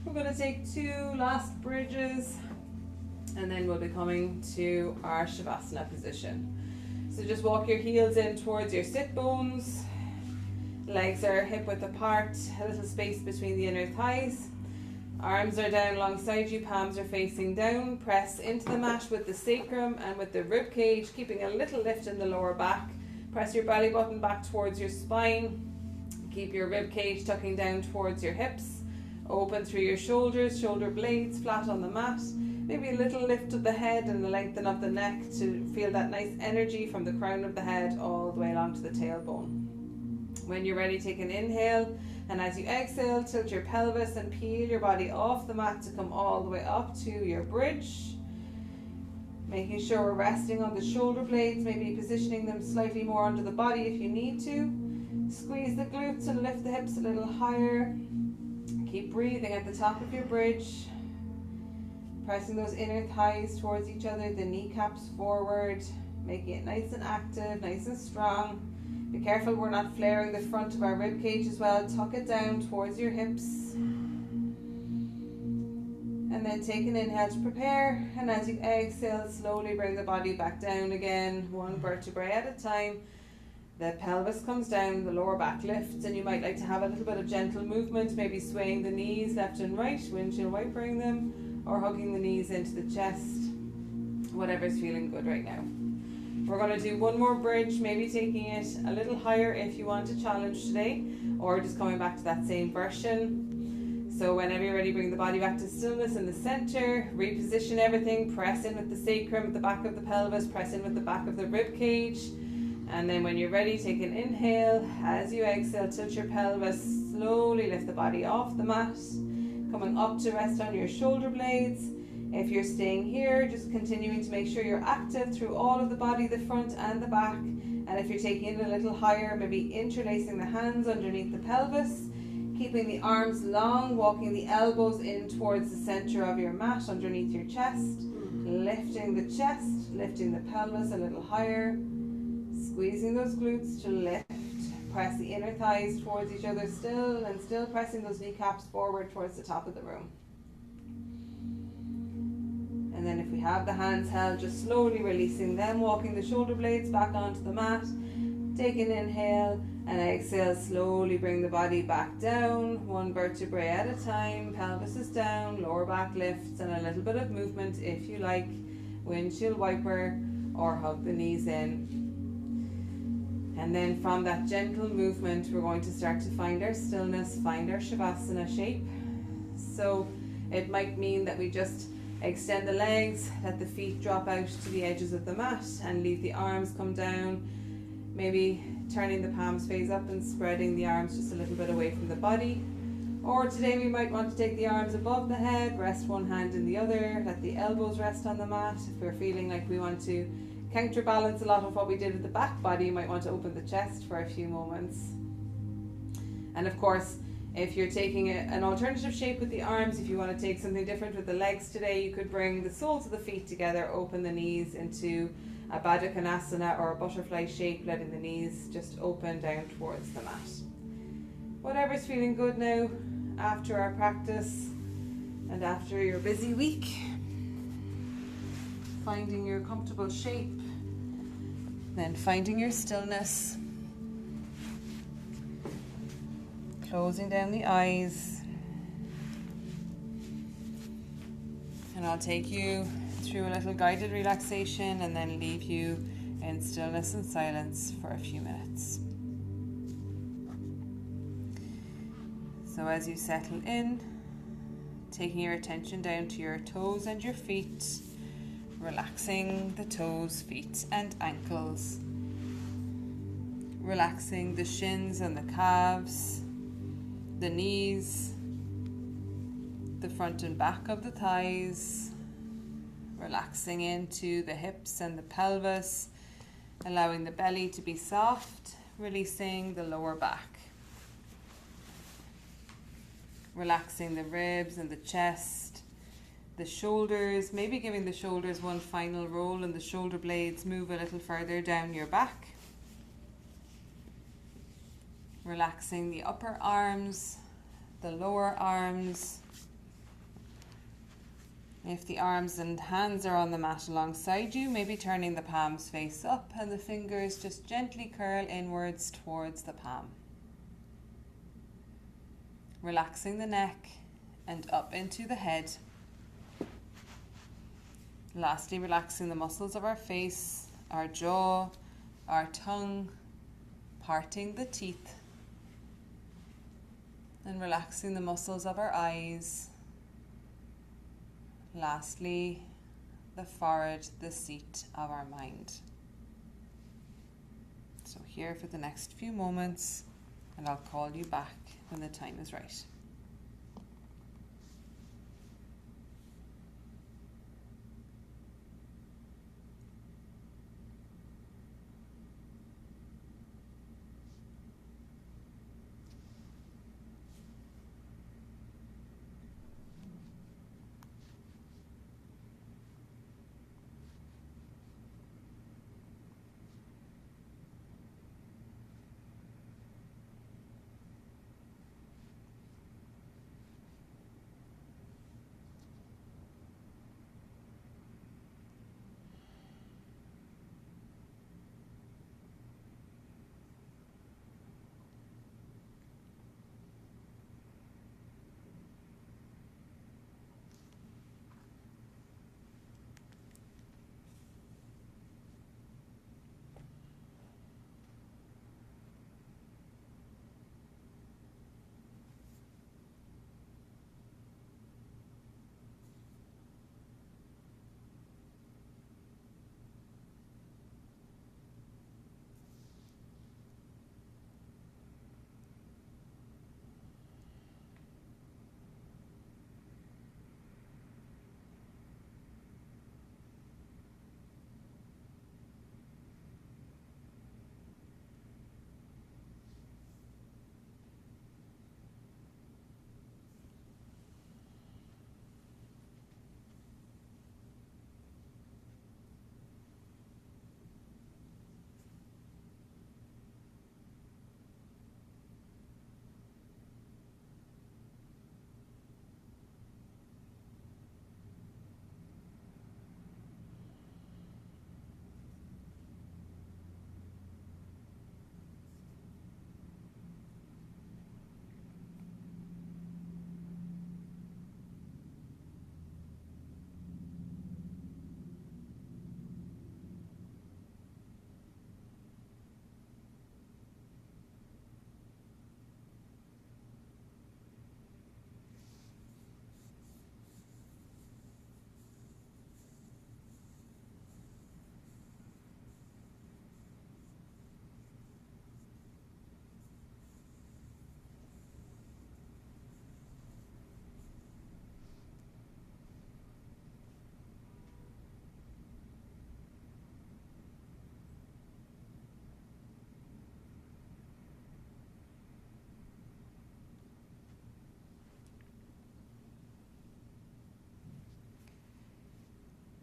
We're going to take 2 last bridges and then we'll be coming to our Shavasana position. So just walk your heels in towards your sit bones. Legs are hip width apart, a little space between the inner thighs. Arms are down alongside you, palms are facing down. Press into the mat with the sacrum and with the rib cage, keeping a little lift in the lower back. Press your belly button back towards your spine. Keep your rib cage tucking down towards your hips. Open through your shoulders, shoulder blades flat on the mat. Maybe a little lift of the head and the lengthen of the neck to feel that nice energy from the crown of the head all the way along to the tailbone. When you're ready, take an inhale. And as you exhale, tilt your pelvis and peel your body off the mat to come all the way up to your bridge. Making sure we're resting on the shoulder blades, maybe positioning them slightly more under the body if you need to. Squeeze the glutes and lift the hips a little higher. Keep breathing at the top of your bridge. Pressing those inner thighs towards each other, the kneecaps forward, making it nice and active, nice and strong. Be careful we're not flaring the front of our rib cage as well. Tuck it down towards your hips. And then take an inhale to prepare. And as you exhale, slowly bring the body back down again, 1 vertebrae at a time. The pelvis comes down, the lower back lifts, and you might like to have a little bit of gentle movement, maybe swaying the knees left and right, windshield wipering them, or hugging the knees into the chest, whatever's feeling good right now. We're going to do 1 more bridge, maybe taking it a little higher if you want a challenge today, or just coming back to that same version. So whenever you're ready, bring the body back to stillness in the center, reposition everything, press in with the sacrum at the back of the pelvis, press in with the back of the rib cage, and then when you're ready, take an inhale. As you exhale, tilt your pelvis, slowly lift the body off the mat, coming up to rest on your shoulder blades. If you're staying here, just continuing to make sure you're active through all of the body, the front and the back. And if you're taking it a little higher, maybe interlacing the hands underneath the pelvis, keeping the arms long, walking the elbows in towards the center of your mat underneath your chest, lifting the chest, lifting the pelvis a little higher, squeezing those glutes to lift. Press the inner thighs towards each other still, and still pressing those kneecaps forward towards the top of the room. And then if we have the hands held, just slowly releasing them, walking the shoulder blades back onto the mat. Take an inhale and exhale, slowly bring the body back down, 1 vertebrae at a time. Pelvis is down, lower back lifts, and a little bit of movement if you like. Windshield wiper or hug the knees in. And then from that gentle movement, we're going to start to find our stillness, find our Shavasana shape. So it might mean that we just extend the legs, let the feet drop out to the edges of the mat and leave the arms come down. Maybe turning the palms face up and spreading the arms just a little bit away from the body. Or today we might want to take the arms above the head, rest one hand in the other, let the elbows rest on the mat. If we're feeling like we want to counterbalance a lot of what we did with the back body, you might want to open the chest for a few moments. And of course, if you're taking an alternative shape with the arms, if you want to take something different with the legs today, you could bring the soles of the feet together, open the knees into a Baddha Konasana or a butterfly shape, letting the knees just open down towards the mat. Whatever's feeling good now after our practice and after your busy week. Finding your comfortable shape, then finding your stillness. Closing down the eyes, And I'll take you through a little guided relaxation and then leave you in stillness and silence for a few minutes. So as you settle in, taking your attention down to your toes and your feet, relaxing the toes, feet and ankles, relaxing the shins and the calves, the knees, the front and back of the thighs, relaxing into the hips and the pelvis, allowing the belly to be soft, releasing the lower back. Relaxing the ribs and the chest, the shoulders, maybe giving the shoulders one final roll and the shoulder blades move a little further down your back. Relaxing the upper arms, the lower arms. If the arms and hands are on the mat alongside you, maybe turning the palms face up and the fingers just gently curl inwards towards the palm. Relaxing the neck and up into the head. Lastly, relaxing the muscles of our face, our jaw, our tongue, parting the teeth, and relaxing the muscles of our eyes. Lastly, the forehead, the seat of our mind. So here for the next few moments, and I'll call you back when the time is right.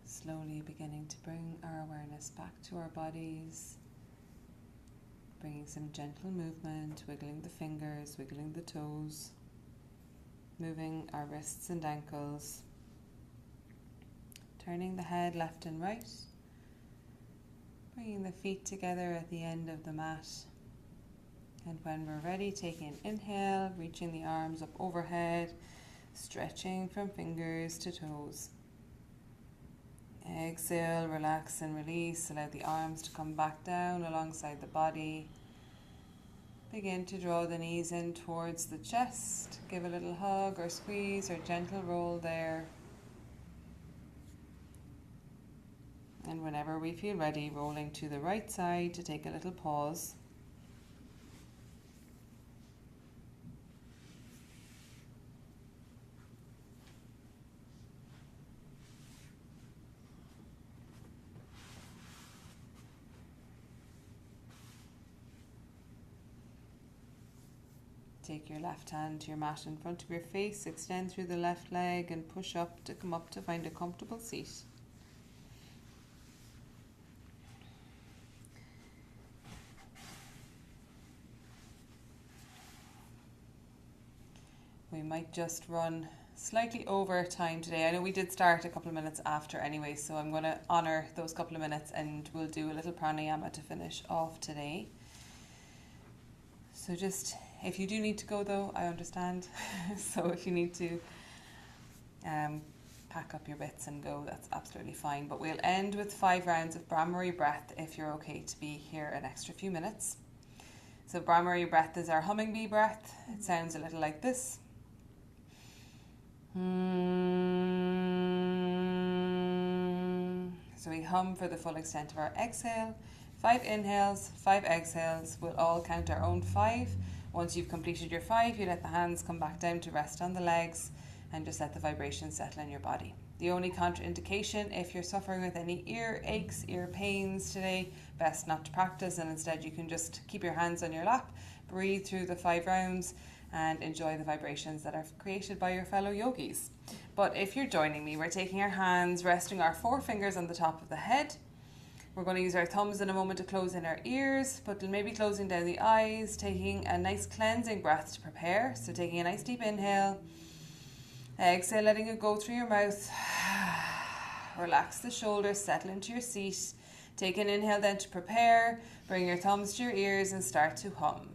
Slowly beginning to bring our awareness back to our bodies, bringing some gentle movement, wiggling the fingers, wiggling the toes, moving our wrists and ankles, turning the head left and right, bringing the feet together at the end of the mat, and when we're ready, taking an inhale, reaching the arms up overhead, stretching from fingers to toes. Exhale, relax and release. Allow the arms to come back down alongside the body. Begin to draw the knees in towards the chest. Give a little hug or squeeze or gentle roll there. And whenever we feel ready, rolling to the right side to take a little pause. Take your left hand to your mat in front of your face, extend through the left leg and push up to come up to find a comfortable seat. We might just run slightly over time today. I know we did start a couple of minutes after anyway, so I'm going to honour those couple of minutes and we'll do a little pranayama to finish off today. So just, if you do need to go though, I understand. So if you need to pack up your bits and go, that's absolutely fine. But we'll end with 5 rounds of Brahmari breath if you're okay to be here an extra few minutes. So Brahmari breath is our humming bee breath. It sounds a little like this. So we hum for the full extent of our exhale. 5 inhales, 5 exhales. We'll all count our own 5. Once you've completed your 5, you let the hands come back down to rest on the legs and just let the vibration settle in your body. The only contraindication, if you're suffering with any ear aches, ear pains today, best not to practice, and instead you can just keep your hands on your lap, breathe through the 5 rounds and enjoy the vibrations that are created by your fellow yogis. But if you're joining me, we're taking our hands, resting our 4 fingers on the top of the head. We're going to use our thumbs in a moment to close in our ears, but maybe closing down the eyes, taking a nice cleansing breath to prepare. So taking a nice deep inhale, exhale, letting it go through your mouth. Relax the shoulders, settle into your seat. Take an inhale then to prepare. Bring your thumbs to your ears and start to hum.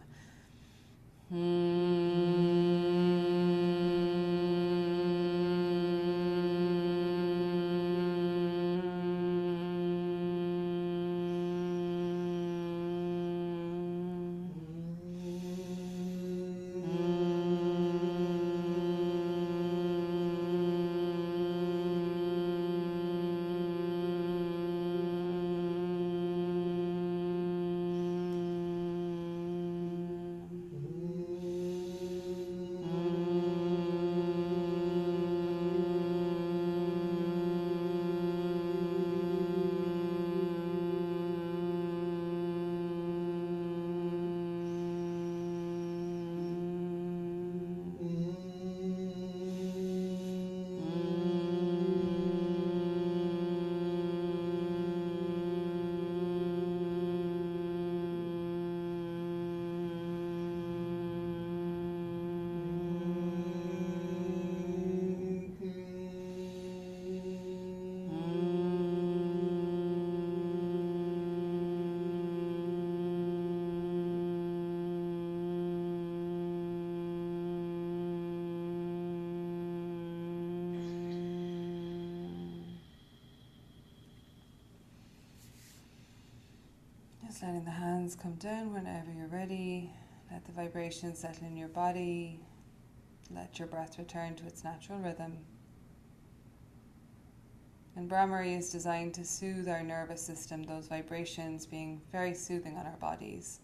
Just letting the hands come down whenever you're ready. Let the vibration settle in your body. Let your breath return to its natural rhythm. And Brahmari is designed to soothe our nervous system, those vibrations being very soothing on our bodies.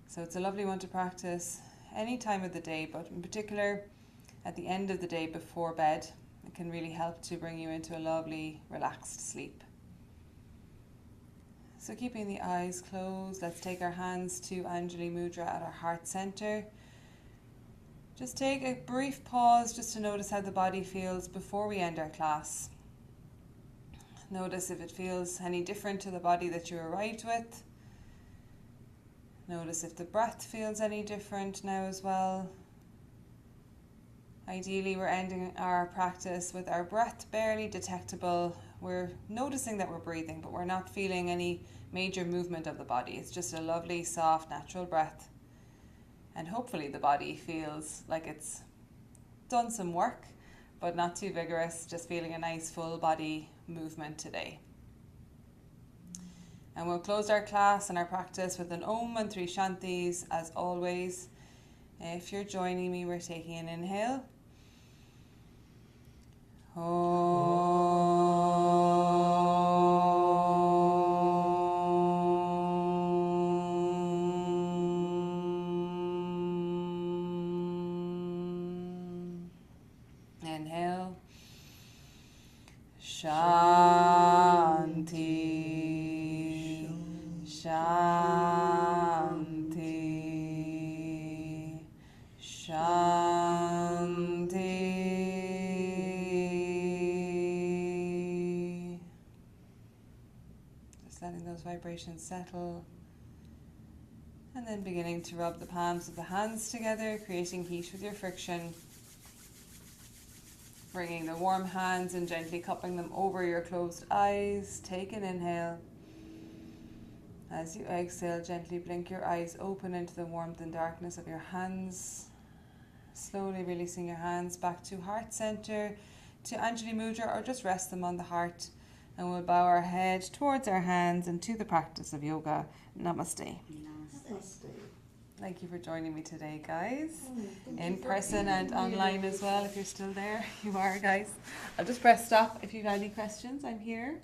So it's a lovely one to practice any time of the day, but in particular at the end of the day before bed. It can really help to bring you into a lovely, relaxed sleep. So keeping the eyes closed, let's take our hands to Anjali Mudra at our heart center. Just take a brief pause just to notice how the body feels before we end our class. Notice if it feels any different to the body that you arrived with. Notice if the breath feels any different now as well. Ideally, we're ending our practice with our breath barely detectable. We're noticing that we're breathing, but we're not feeling any major movement of the body. It's just a lovely, soft, natural breath. And hopefully the body feels like it's done some work, but not too vigorous, just feeling a nice full body movement today. And we'll close our class and our practice with an Om and 3 Shantis as always. If you're joining me, we're taking an inhale. Inhale. Shanti. Shanti. Shanti. Just letting those vibrations settle. And then beginning to rub the palms of the hands together, creating heat with your friction. Bringing the warm hands and gently cupping them over your closed eyes. Take an inhale. As you exhale, gently blink your eyes open into the warmth and darkness of your hands. Slowly releasing your hands back to heart center, to Anjali Mudra, or just rest them on the heart. And we'll bow our head towards our hands and to the practice of yoga. Namaste. Namaste. Thank you for joining me today, guys. Thank In you for person being and here. online as well, if you're still there. You are, guys. I'll just press stop if you've any questions. I'm here.